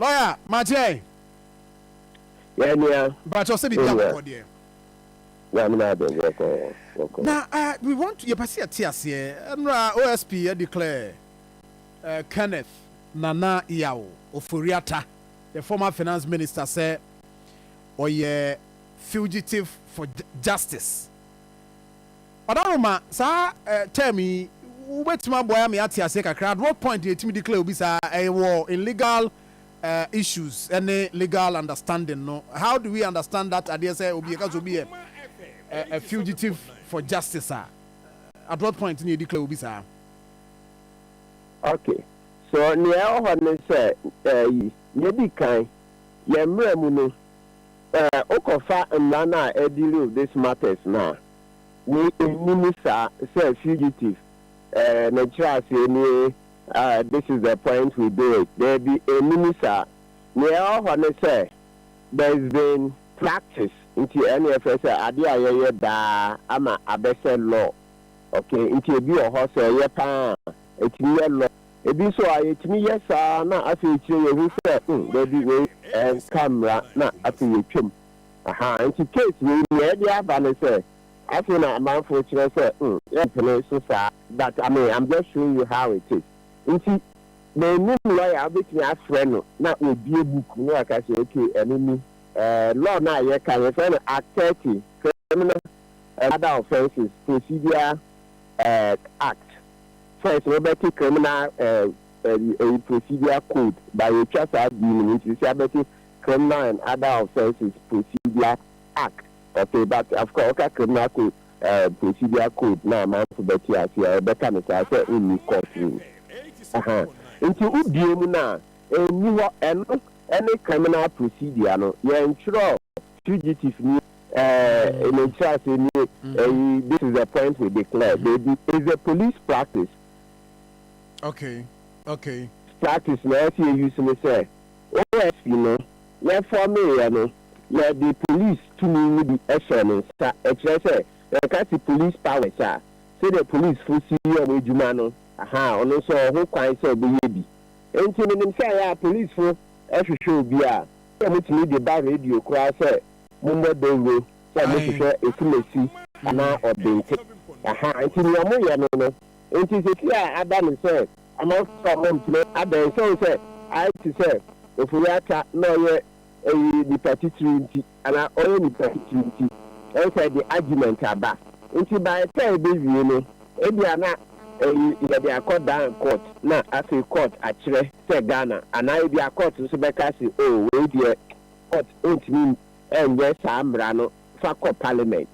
Lawyer, Mathieu. Yeah. But you said it there. Now, we want to your tears here. OSP declare Kenneth Nana Yao Ofori Atta, the former finance minister, said, or ye fugitive for justice. But I don't know, tell me, what's my boy? Me at at what point did you declare a war in legal issues, any legal understanding? No, how do we understand that? I dare say, will be a fugitive for justice. At what point did you declare sir? Okay, so near what say, maybe kind, Yamramuno, Okofa and Nana, deal with these matters now. We minister say fugitive. This is the point we do it. There be a minister. We all want to say there's been practice into NFS. Adia da ama abese law. Okay, into be a horse ye pa. It's near law. It be so it me yes na afi chire who say there be way and camera na afi chim. Aha, into case we media ban say I feel a man for that I mean, I'm just showing you how it is. You see, the new lawyer, I'll be a friend, not with be a book, like I say, okay, enemy, law now, you can refer Act 30, criminal other offenses, procedure act. First, we better criminal a procedure code by a trust agreement, which is about criminal and other offenses, procedure act. Okay, but of course, okay, criminal code, procedure code. Now, man, for better, better, I say in the courtroom. Into Udium now, any criminal procedure, no, you ensure fugitive, in a trust, this is the point we declare. It's a police practice. Okay. Practice, now, see, you used to say, oh, you know, for me, you know. Let the police to me the action say the police power say the police for see you with Jumano on so who quite so be be anything in say police for every show be a which need the bar radio cry say mumbo do say make sure it's messy na update until you mo no it is clear adam say among some to adam say I to say if we are no the particularity and I only particularity inside the argument about until by the time baby you know if they are not they are called down court now as a court actually say Ghana and now they are court to say oh wait there court don't mean and yes I'm rano for court parliament.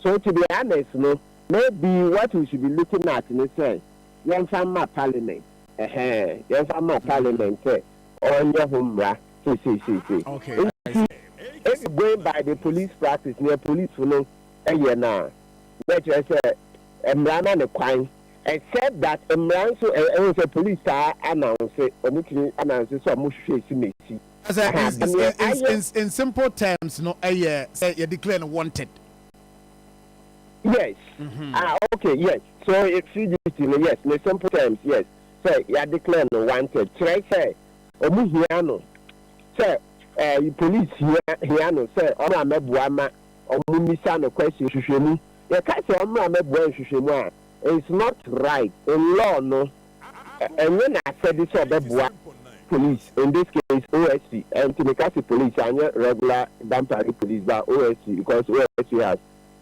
So to be honest, no, maybe what we should be looking at in say young farmer parliament young farmer parliament say on your home ra. Okay. If you going by the police practice, near police will know a year now. Let us say a man and a crime, except that a man so a police announce it, or making announces so much face me. In simple terms, no, a year say you declare wanted. Yes. Okay, yes. So it's yes, in simple terms, yes. Say you declare wanted. Try say, Omuhiano. Say, police here no say, Oma Mebuama, Omumisa no question, Shushemu. You can't say Oma Mebuan Shushemu. It's not right. In law, no. And when I said this about police, in this case, OSC, and to make us police, and regular Dampari police, but OSC, because OSC has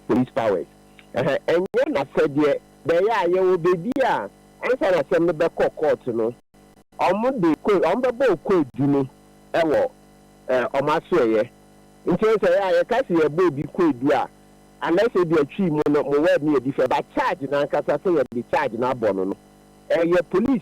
police powers. And when I said, yeah, there will be there. And so I send the back court, you know. On the boat, you know. Omaswe in case I can't see a baby could do unless it be a tree more word near different by charge and Casa be charged now bono. Your police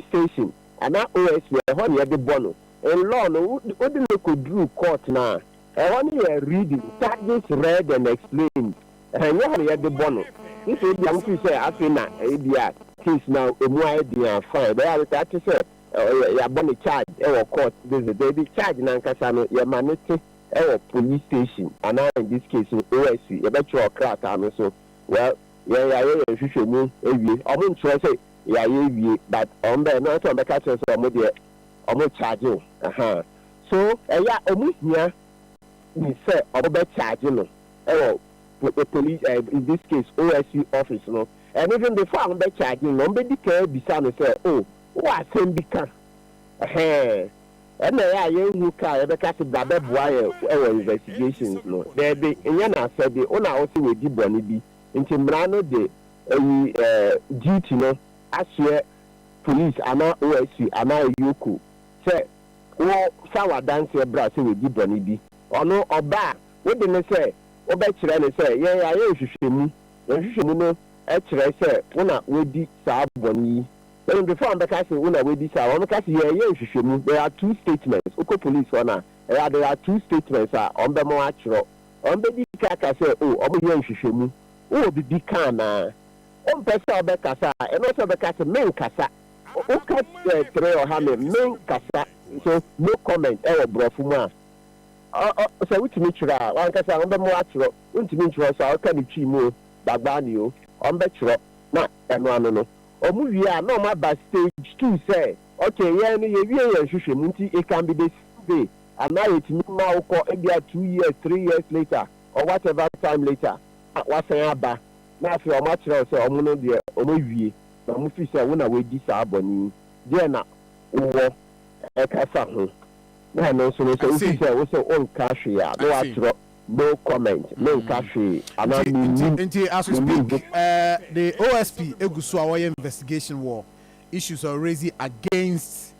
station and now OSC honey at the bono. And law no wouldn't could do court now. I want you reading charges read and explained. And you have the bono. This is the uncle say after now a case now a more idea fine. They are that to say your bonny charge, our court, there's a baby charge, Nankasano, your manity, our police station, and now in this case, OSC, you bet your crack, so, well, yeah, you should move, I won't try to say, yeah, but on the not on the catches or more charge you, So omuhia ni say obo charge no the police in this case OSU office no, and even before I'm be charging no be declare bisa no say oh what asem bi ka and you can because the boy investigations no there be na said the owner also with the boni bi into mrano de duty no aswe police ama OSU ama yoku say wo sawa dance bra say with the boni bi ono oba we dey say oba kire ne say ye hwehwemu no e kire say una we di sa boni. Then before I'm because when I wait this hour, because there are two statements. Oko police one there are two statements on the more actual. On the kaka say, oh, I'm here in oh, the bikana. On person bekasa, and also because main kasa. Okay, three or hammer main kasa. So no comment. Brofuma. So which means one kasa on the more actual. Which means so I can chimo babanio on the truck. Not and no. Omuya no ma ba stage 2 say okay yeah no ye hwehwemu nti it can be this day and now it ma uko ebia 2 years 3 years later or whatever time later what say aba na fi o ma kire say omu no de omuwie na mu fi say wo na we di sa aboni de na wo e ka sa ho na no so no so fi say wo so on cash ya no atro no comment no cash and as we speak the OSP egusu our investigation war issues are raising against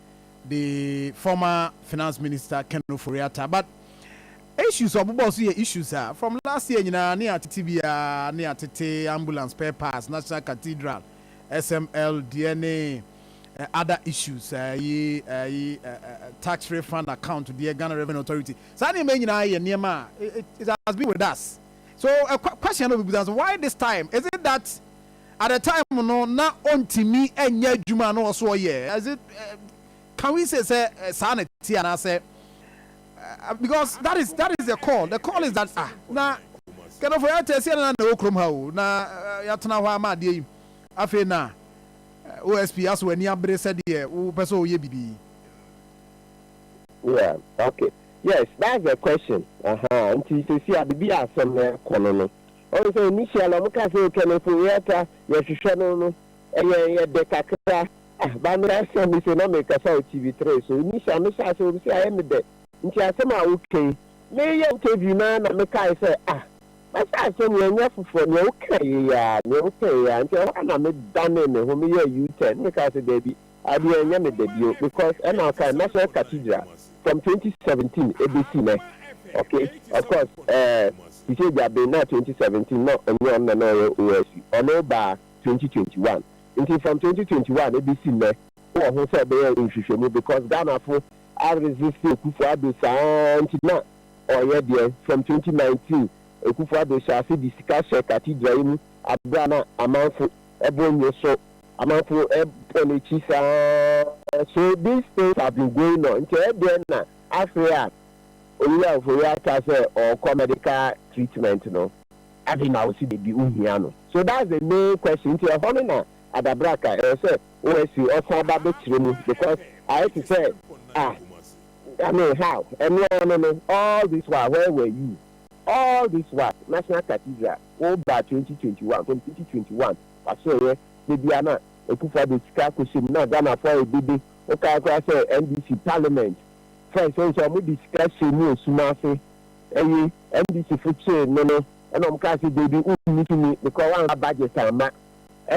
the former finance minister Ken Ofori Atta, but issues of issues from last year near TTB near TT ambulance spare parts National Cathedral SML DNA other issues tax refund account to the Ghana Revenue Authority. So it has been with us. So a question will be asked, why this time? Is it that at the time no not on to me and yet Juma no so is it can we say sanity and I say because that is the call. The call is that now Ken Ofori Atta say na okrom ha o na yatena ho ama de afi na OSP as when you said here, yeah, okay. Yes, that's the question. Until you see, I'll be at some colonel. Also, initially, I'm going to say, Ken Ofori Atta, yes, you should know, and you're the Kakra. But I said, we say, no, make us out TV3. So, initially, I'm going to say, I am the until I say, okay. May you tell you, man, I'm going to say, I said, you're for no okay, until I'm done in the home year you 10 because baby, I be a young debut because and now can National Cathedral from 2017 ABC. Okay, of course, you say that been not 2017, not on your OSU or no bar 2021. Until from 2021, ABC, who said they are in because Ghana for I resisted Kufuado Santina or yeah, from 2019. Ekufuado shall see the Sikasha Cathedral Abrana Amanfo Ebonyo so Amanfo Ebonichisa. So these things have been going on. Until then, after Oya Ofori Atta say or medical treatment, no, I think now see the Uhiano. So that's the main question. Until a honor at the Braka, I say, OSU or Sabbath because I have to say, I mean, how? And no, all this while, where were you? All this work, National Cathedral, over 2021, from 2021, I say, Bibiana, a two for the Sky question, not Ghana for a baby, okay, I say NDC Parliament. First, so I'm discussing new Sumafe, NDC food chain, no, and I'm casting baby, who need to me because I'm a budget and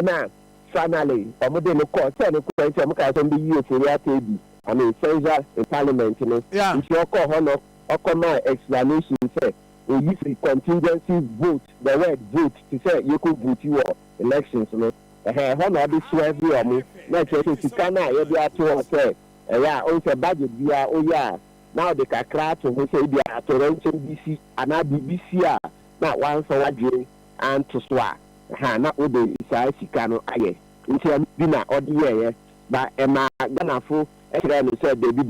now, finally, I'm going to call 10 questions, I'm going to be for your table. I mean, Caesar in Parliament, you know, if you call Honor, Akoma explanation, say, we use the contingency vote, the word vote, to say you could vote your elections. Honor this every army, not just if Kana, you are to say, also budget, now the Kakra to say they are Toronto BC, and now BBC, not one for a day, and to swap. Not with the size Sikano, aye, until dinner or the year, but Emma Ganafo, and said, baby,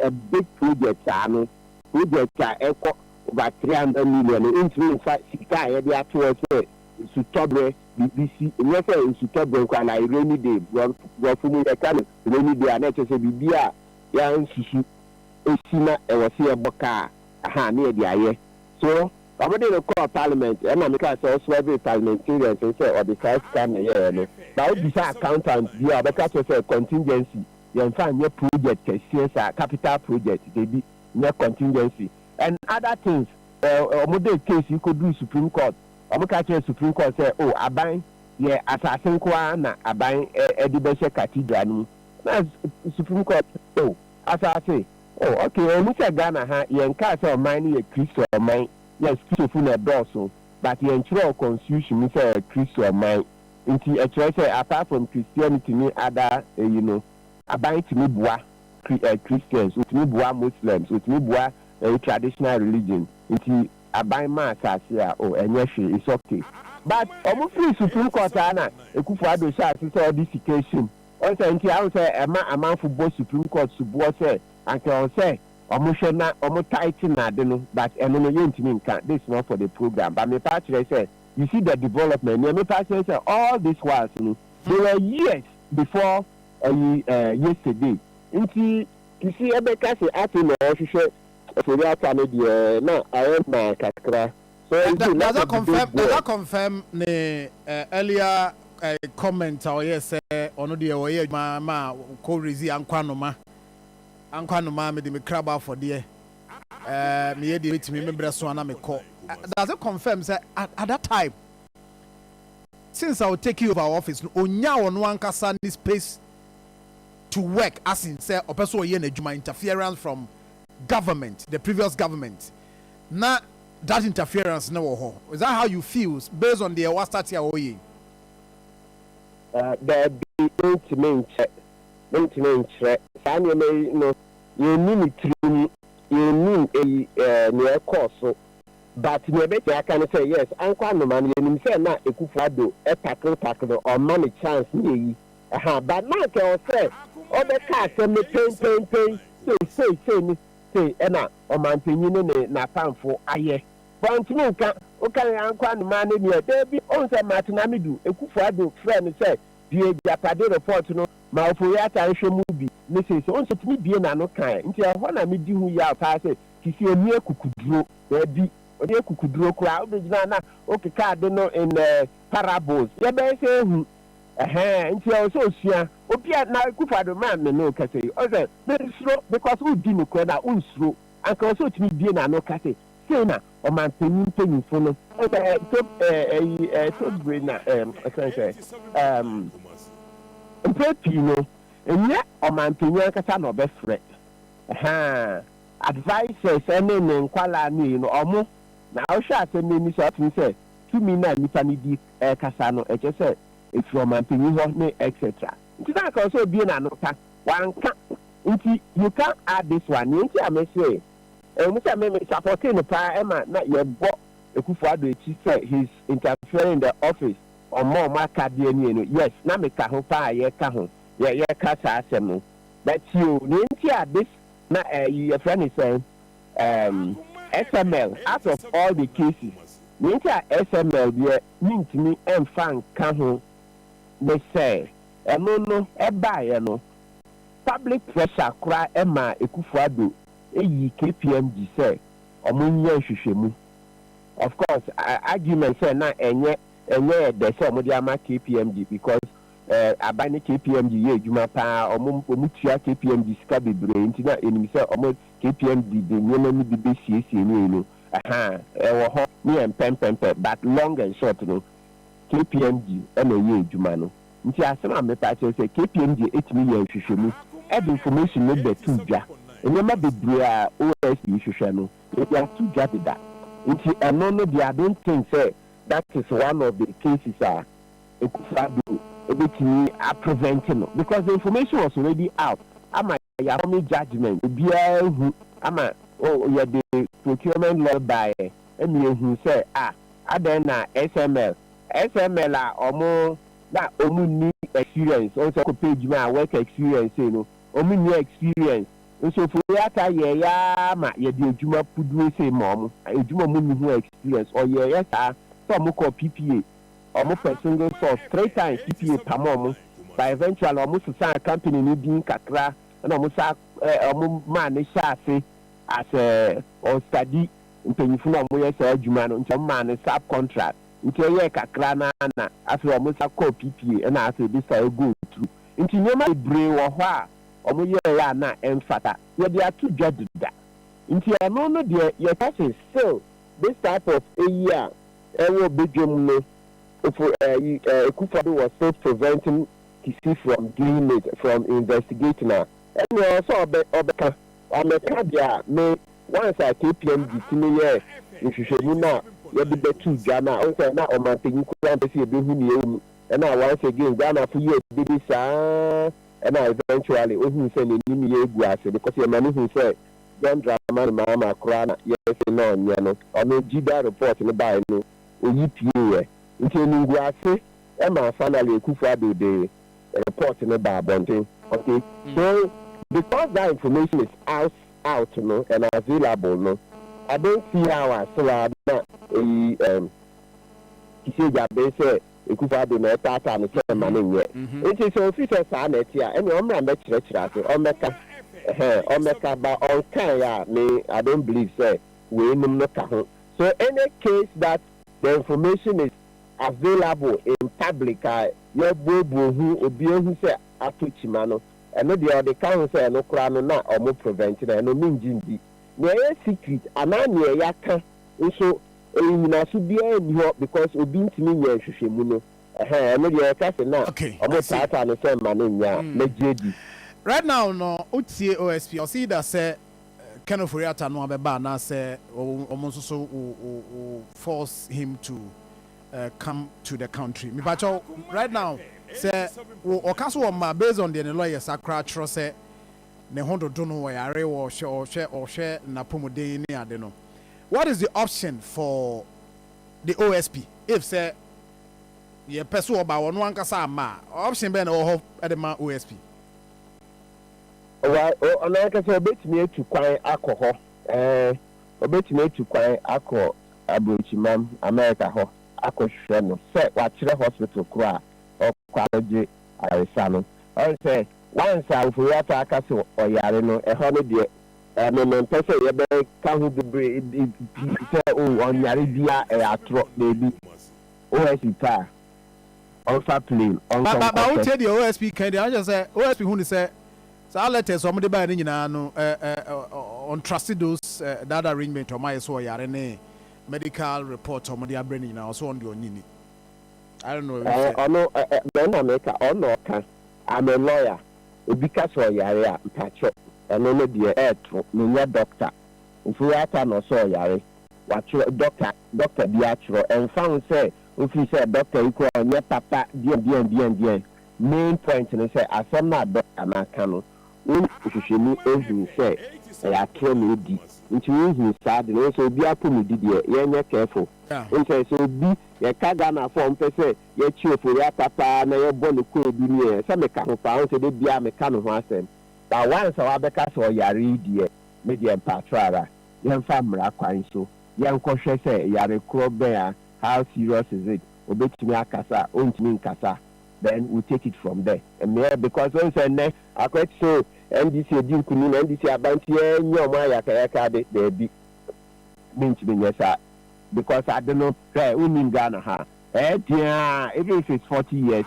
a big project, project, echo. Over 300 million into Sika, they are towards Sutobre, BBC, never in Sutobre, and I rainy day, brought for me a kind of rainy day, and let us say, Bibia, Yan Susu, esina ewose eboka aha na edi aye so amade no call parliament and na make us also every parliamentarian say or the first time here no but we be accountant bi abeka say contingency yen fa nye project kesiye sa capital project dey be nye contingency and other things omode case you could do Supreme Court omaka che Supreme Court say oh aban ye assassin kwa na aban edibeshe cathedral no na Supreme Court oh assassin oh okay omuche Ghana ha yen ka say oman ye Christo oman yes Christo na doso but yen chiro constitution me say Christo oman nti e say apart from Christianity ni other you know aban timi bua Christians utimi bua Muslims utimi bua traditional religion nti aban ma asase a o enye is okay but omo free Supreme Court ana Akufo-Addo sha say edification on say nti I say amanfo bo Supreme Court subo say anke on say omo hwe na omo title na de no but eno no yentimi nka this is not for the program but me pa kire say you see the development me pa say all this was you know they were years before yesterday nti you see ebeka say ati no hwehwe Ofori Atta no de na I ma kakra so does that confirm the earlier comment or yes ono de oye ma ko rezi ankwanoma me de me kraba for there me ye de metimi me breso na me call does it confirm say at that time since I will take you over office onya ono ankasa this space to work as in say opeso ye na adwuma interference from government, the previous government. Now that interference no. Is that how you feel based on the Awastati Aoye? There be intimate. Sanya may no you mean it you mean a near course. But maybe I can say yes, Uncle no man you say na Akufo-Addo a tackle or money chance me. But now can say all the cars me pain say say ena omantenyin ne na pamfo aye bantinu ka o kan ankwa no man ne dey bi on say Martinamidu Akufo-Addo friend say die japade report no ma Ofori Atta nhwemu bi ne say on so timi bie na no kan nti ho na me di hu ya pa say kisi eni ekukuduro dey bi odi ekukuduro kura o be gina na o keka de no in parables ye be say hu nti also sua opia na Akufo-Addo man no ka say o say sro because who di no ko na unsro anka also timi bie na no ka say na o man penin fo no so brain na say mpepi no enye o man penin kasa no be frɛ advisors ene ne nkwala ni no omo na o hwa asem ni so afin say tumi na nipa ni di kasa no eche say if your man pin ho etc. Nti na ka so bi na no ka wanka nti you can add this one nti am say we say me supporting the pa ema na ye bo Akufo-Addo echi say he's interfering in the office or more market dey no yes na me ka ho pa ye ka ho ye ka sa asem no but you nti add this na your friend is saying SML out of all the cases nti SML dey nintimi emfa nka ho they say no no public pressure kura ema Akufo-Addo eyi KPMG say omunya hwehwemu of course argument say na enye de say omudi ama KPMG because abani KPMG ye adwuma pa omutua KPMG sika bebre nti na enim say omu KPMG de nyema ni bi siesie ni no ewo ho ni empempempe but long and short no KPMG ena ye adwuma no nti asem amepa che say KPMG 8 million hwehwemu ed information no be tudwa enyema bebre a OSP hwehwe no they are tudwa de that nti eno no I don't think say that is one of the cases Akufo-Addo ebetimi preventing no because the information was already out ama ya me judgment bia hu ama ya the procurement law by emi hu say aden na SML a omo na omu ni experience also ko page ma work experience no omu ni experience nso Ofori Atta ye ya ma ye de adwuma puduo say ma omu adwuma mu ni hu experience or ye yes so omu ko PPA omu single source 3 times PPA pa omu by eventually omu sign company ni din kakra na omu sa man ne hyɛ as on study mpanyinfo na ɔmo yɛ saa adwuma no nti ɔmo maa ne subcontract nti ɛyɛ kakra na afei ɔmo sa kɔɔ PPA ɛna afei bi sa go through nti nneɛma bebree wɔ hɔ a ɔmo yɛ a na ɛmfata yɛde ato dwa deda nti ɛno no deɛ yɛka sɛ still this type of eyi a ɛwɔ bedwam no Ekufado was still preventing Kisi from doing it, from investigating her. And also ɔbɛka deɛ me once a KPMG ti me yɛ nhwehwɛmu na yɛde bɛtu gya na ɔsɛ na ɔmanpanyin kura mpɛ sɛ yɛbɛhu ne ɛmu ɛna once again Ghana fo yɛ dede saa ɛna eventually ohun sɛ n'anim yɛ egu ase because yɛma ne hu sɛ John Dramani Mahama koraa na yɛsɛ na ɔnyɛ no ɔno gida report no bae no oyi pie yɛ nti eningu ase ɛma finally Ekufado de report no ba abɔnten okay so because that information is out no and available no I don't see how I saw na kisi jabe say Ekufado na tata no say ma ne nye nti so officer saa na etia ɛna ɔmra mbe kyerɛkyerɛ ase ɔmɛka ba ɔnkan ya me I don't believe say we num no ka ho so any case that the information is available in public yɛbuobuo hu obi ehu sɛ ato kyima no ɛno deɛ ɔde ka ho sɛ ɛno koraa no na ɔmo prevent na ɛno mengye ndi nea ɛyɛ secret anaa nea yɛaka nso ɛnyinaso biara nni hɔ because obi ntumi nyɛ nhwehwɛmu no ɛno deɛ yɛka sɛ na ɔmo taataa no sɛ mma no nya mɛgye di right now no wotie OSP ɔsi da sɛ Ken Ofori Atta no abɛba anaasɛ ɔmo nso so force him to come to the country. Mipacho, right now, say, Okaso based on the lawyer Sakra Tro say, Nehondo don't know where I or share Napomode ni adeno. What is the option for the OSP? If say ye pursue about one kasa ma option ben or edema OSP. Well, America say bet me to kwai alcohol. Bet me to kwai alcohol abrochimam America ho. Akɔhwɛ no sɛ wakyerɛ hospital kora ɔkɔ agye ayaresa no ɔn sɛ once Ofori Atta aka sɛ ɔyare no ɛhɔ no deɛ mempɛ sɛ yɛbɛka ho bebree sɛ ɔnyare bia atorɔ baabi OSP pa ɔmfa plane ɔnkɔ ba wotie deɛ OSP kan deɛ ɔkyɛ sɛ OSP hu ne sɛ saa letters ɔmode baa ne nyinaa no ɔntrust those that arrangement ɔmayɛ sɛ ɔyare ne medical report on the brain now so on the onini. I don't know. I'm a lawyer. Because of yare patcho and only the air no doctor. Ofori Atta no so yare. Watch doctor Diatro and found say if you say doctor equal on your papa dear. Main point and say as some not doctor na cano. If you need say I kill me nti hu sad no so bi apomu didie ye careful nti so bi ye ka Ghana for mpese ye chi Ofori Atta pa na ye bo ne ko bi ni e se me ka ho pa o se de bia me ka no ho asem ba once wa be ka so yare die me de empatra ye mfa mra kwan so ye nkɔhwɛ se yare kro be a how serious is it obetimi akasa ontimi nkasa then we take it from there and because when say ne akwet so NDC di nkunu na NDC abanti enye omo ayaka de bi mint be nyesa because I don't know unim Ghana ha dia even if it's 40 years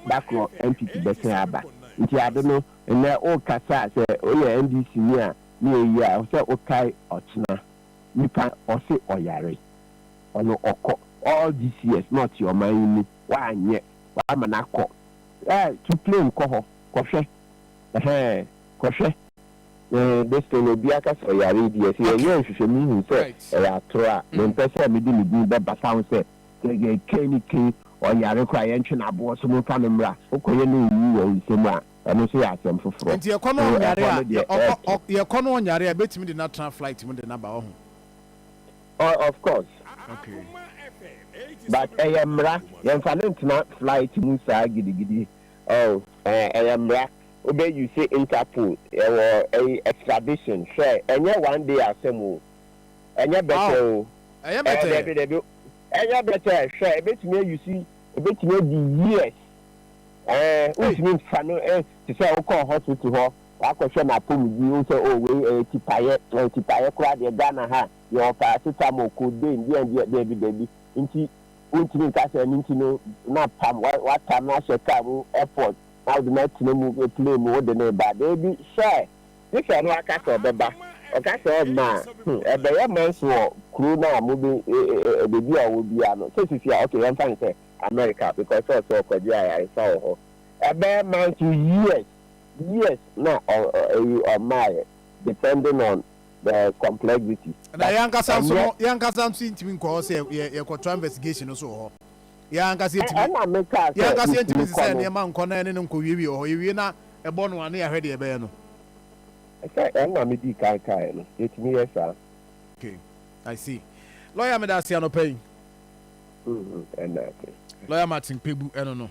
back on MPP be aba nti I don't know and o kasa say o ye NDC ni a ni eya o say o kai ochina nipa o say oyare ono oko all these years not your mind ni wa anye wa manako to play nko ho kohwe kɔhwɛ this thing obi aka sɛ ɔyare deɛ sɛ yɛyɛ nhwehwɛmu hu sɛ ɛyɛ atoro a mempɛ sɛ mede me din bɛbasa ho sɛ kɛni ɔyare kora yɛntwe no aboɔ so momfa no mmra wokɔyɛ no ɔwu wɔ nsɛm a ɛno nso yɛ asɛm foforɔ nti yɛkɔ no ɔnyare a bɛtumi de no atena flight mu de no aba of course okay. But ɛyɛ mmara yɛmfa no ntena flight mu saa gidigidi ɛyɛ mmara obe you say Interpol extradition share enye one day asem o enye better o enye better enye better share betumi you see betumi di years which means fano to say o call hospital ho wakɔhwɛ n'apɔmu bi wo sɛ o wei tipaeɛ koraa deɛ ghana ha yɛ paracetamol codeine deɛ nti wontumi nka sɛ ɛno nti no na pam watam no ahyɛ kaa mu airport na wode no atena mu plane mu wode no ba daabi hwɛ ne hwɛ no waka sɛ ɔbɛba ɔka sɛ ɔma a ɛbɛyɛ ma nso wɔ kuro no a mobi baabi a ɔwɔ bia no sɛ sisi a okay yɛmfa no sɛ america because ɔsɛ ɔkɔgye a yaresa wɔ hɔ ɛbɛyɛ ma nso years na ɔmaayɛ depending on the complexity. na yankasa nso ntimi nkɔ sɛ yɛkɔtɔ investigation nso wɔ hɔ yankasa ntimi sɛ nneɛma nkɔ na ne nkɔ wiewie wɔ hɔ yɛwie na ɛbɔ no ane yɛahwɛ deɛ ɛbɛyɛ no ɛna medi kae no yɛtumi yɛ saa. Okay, I see. Lawyer Medasi Anopay. Lawyer Martin Kpebu, I don't know.